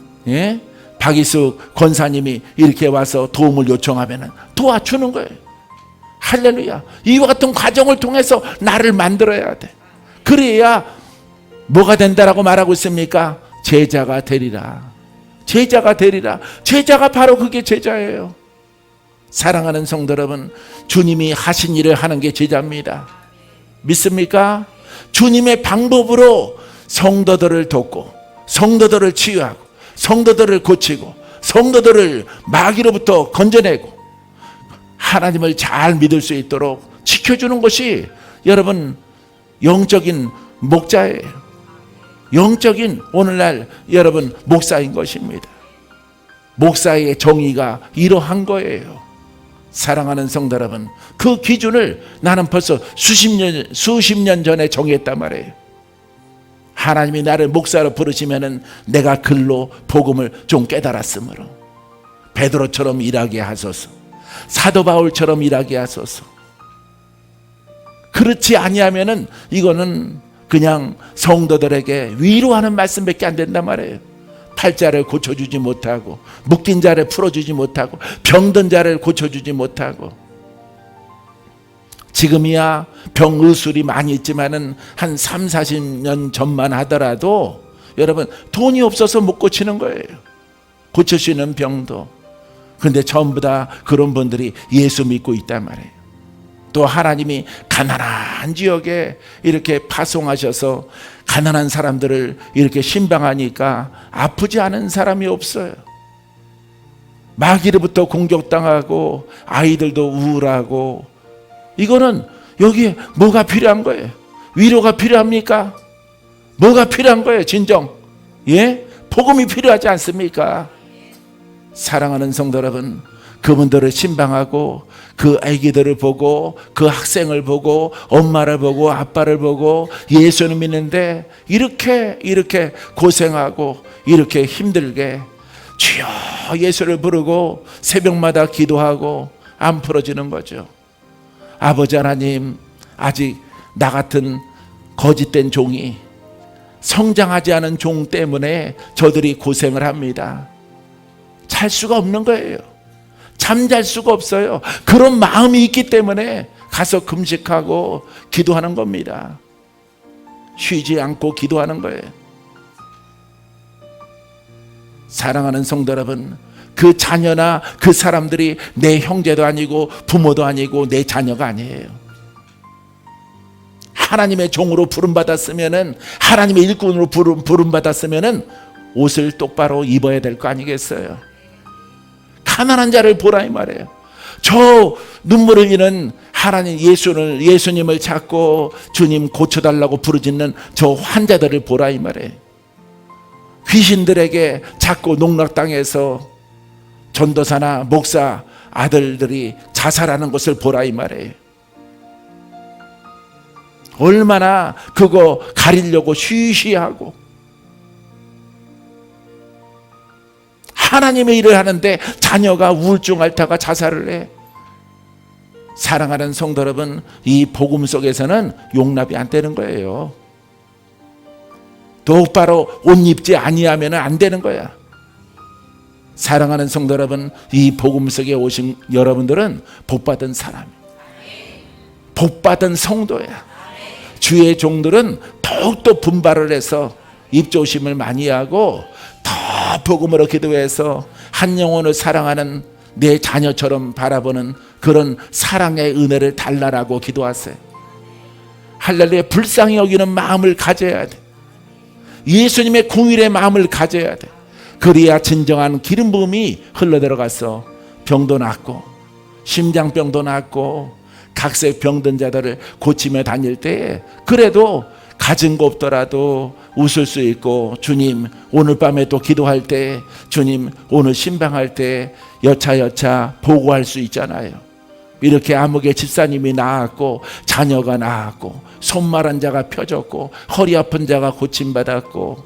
박이숙 권사님이 이렇게 와서 도움을 요청하면 도와주는 거예요. 할렐루야. 이와 같은 과정을 통해서 나를 만들어야 돼. 그래야 뭐가 된다라고 말하고 있습니까? 제자가 되리라. 제자가 되리라. 제자가 바로 그게 제자예요. 사랑하는 성도 여러분, 주님이 하신 일을 하는 게 제자입니다. 믿습니까? 주님의 방법으로 성도들을 돕고 성도들을 치유하고 성도들을 고치고 성도들을 마귀로부터 건져내고 하나님을 잘 믿을 수 있도록 지켜주는 것이 여러분 영적인 목자예요. 영적인 오늘날 여러분 목사인 것입니다. 목사의 정의가 이러한 거예요. 사랑하는 성도 여러분, 그 기준을 나는 벌써 수십 년 전에 정했단 말이에요. 하나님이 나를 목사로 부르시면은 내가 글로 복음을 좀 깨달았으므로 베드로처럼 일하게 하소서, 사도 바울처럼 일하게 하소서. 그렇지 아니하면은 이거는 그냥 성도들에게 위로하는 말씀밖에 안 된단 말이에요. 팔자를 고쳐주지 못하고, 묶인 자를 풀어주지 못하고, 병든 자를 고쳐주지 못하고. 지금이야 병의술이 많이 있지만은 한 3, 40년 전만 하더라도 여러분 돈이 없어서 못 고치는 거예요. 고칠 수 있는 병도. 그런데 전부 다 그런 분들이 예수 믿고 있단 말이에요. 또 하나님이 가난한 지역에 이렇게 파송하셔서 가난한 사람들을 이렇게 신방하니까 아프지 않은 사람이 없어요. 마귀로부터 공격당하고 아이들도 우울하고, 이거는 여기에 뭐가 필요한 거예요? 위로가 필요합니까? 뭐가 필요한 거예요? 진정, 복음이 필요하지 않습니까? 사랑하는 성도 여러분, 그분들을 신방하고 그 아기들을 보고 그 학생을 보고 엄마를 보고 아빠를 보고 예수를 믿는데 이렇게 고생하고 이렇게 힘들게 주여 예수를 부르고 새벽마다 기도하고 안 풀어지는 거죠. 아버지 하나님, 아직 나 같은 거짓된 종이, 성장하지 않은 종 때문에 저들이 고생을 합니다. 잘 수가 없는 거예요. 잠잘 수가 없어요. 그런 마음이 있기 때문에 가서 금식하고 기도하는 겁니다. 쉬지 않고 기도하는 거예요. 사랑하는 성도 여러분, 그 자녀나 그 사람들이 내 형제도 아니고 부모도 아니고 내 자녀가 아니에요. 하나님의 종으로 부름받았으면은, 하나님의 일꾼으로 부름받았으면은 옷을 똑바로 입어야 될 거 아니겠어요? 가난한 자를 보라 이 말이에요. 저 눈물 흘리는 하나님 예수님을 찾고 주님 고쳐달라고 부르짖는 저 환자들을 보라 이 말이에요. 귀신들에게 자꾸 농락당해서 전도사나 목사 아들들이 자살하는 것을 보라 이 말이에요. 얼마나 그거 가리려고 쉬쉬하고 하나님의 일을 하는데 자녀가 우울증 앓다가 자살을 해. 사랑하는 성도 여러분, 이 복음 속에서는 용납이 안 되는 거예요. 똑바로 옷 입지 아니하면 안 되는 거야. 사랑하는 성도 여러분, 이 복음 속에 오신 여러분들은 복받은 사람, 복받은 성도야. 주의 종들은 더욱더 분발을 해서 입조심을 많이 하고 더 복음으로 기도해서 한 영혼을 사랑하는 내 자녀처럼 바라보는 그런 사랑의 은혜를 달라라고 기도하세요. 할렐루야. 불쌍히 여기는 마음을 가져야 돼. 예수님의 공일의 마음을 가져야 돼. 그래야 진정한 기름 부음이 흘러들어가서 병도 낫고 심장병도 낫고 각색 병든 자들을 고치며 다닐 때 그래도 가진 거 없더라도 웃을 수 있고, 주님 오늘 밤에 또 기도할 때, 주님 오늘 신방할 때 여차여차 보고할 수 있잖아요. 이렇게 아무개 집사님이 나았고 자녀가 나았고 손마른 자가 펴졌고 허리 아픈 자가 고침받았고,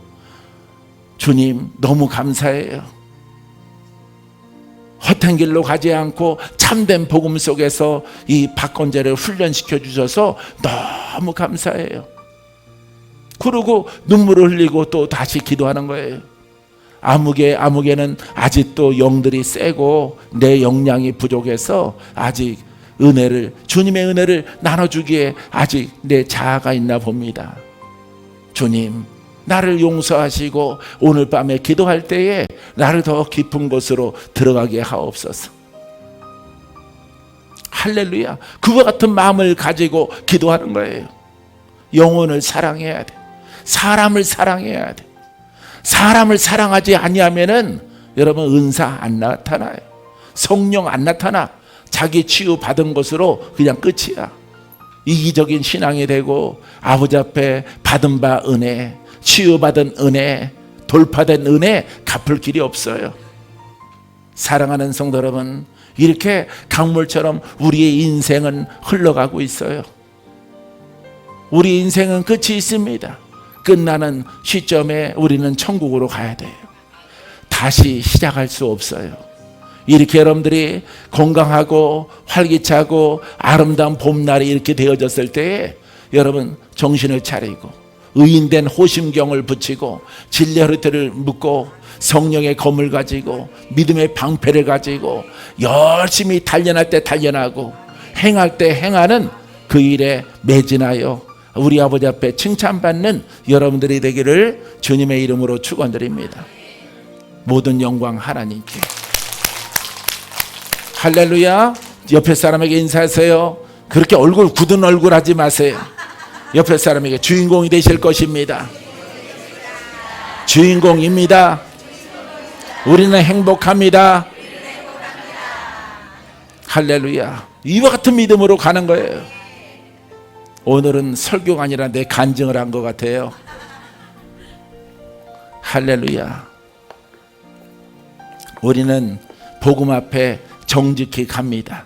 주님 너무 감사해요. 헛된 길로 가지 않고 참된 복음 속에서 이 박건재를 훈련시켜 주셔서 너무 감사해요. 그러고 눈물을 흘리고 또 다시 기도하는 거예요. 아무개는 아직도 영들이 세고 내 역량이 부족해서 아직 주님의 은혜를 나눠주기에 아직 내 자아가 있나 봅니다. 주님 나를 용서하시고 오늘 밤에 기도할 때에 나를 더 깊은 곳으로 들어가게 하옵소서. 할렐루야. 그와 같은 마음을 가지고 기도하는 거예요. 영혼을 사랑해야 돼. 사람을 사랑해야 돼. 사람을 사랑하지 아니하면은 여러분 은사 안 나타나요. 성령 안 나타나. 자기 치유 받은 것으로 그냥 끝이야. 이기적인 신앙이 되고 아버지 앞에 받은 바 은혜, 치유받은 은혜, 돌파된 은혜 갚을 길이 없어요. 사랑하는 성도 여러분, 이렇게 강물처럼 우리의 인생은 흘러가고 있어요. 우리 인생은 끝이 있습니다. 끝나는 시점에 우리는 천국으로 가야 돼요. 다시 시작할 수 없어요. 이렇게 여러분들이 건강하고 활기차고 아름다운 봄날이 이렇게 되어졌을 때에 여러분 정신을 차리고 의인된 호심경을 붙이고 진리의 허리띠를 묶고 성령의 검을 가지고 믿음의 방패를 가지고 열심히 단련할 때 단련하고 행할 때 행하는 그 일에 매진하여 우리 아버지 앞에 칭찬받는 여러분들이 되기를 주님의 이름으로 축원드립니다. 모든 영광 하나님께. 할렐루야. 옆에 사람에게 인사하세요. 그렇게 얼굴 굳은 얼굴 하지 마세요. 옆에 사람에게 주인공이 되실 것입니다. 주인공입니다. 우리는 행복합니다. 할렐루야. 이와 같은 믿음으로 가는 거예요. 오늘은 설교가 아니라 내 간증을 한 것 같아요. 할렐루야. 우리는 복음 앞에 정직히 갑니다.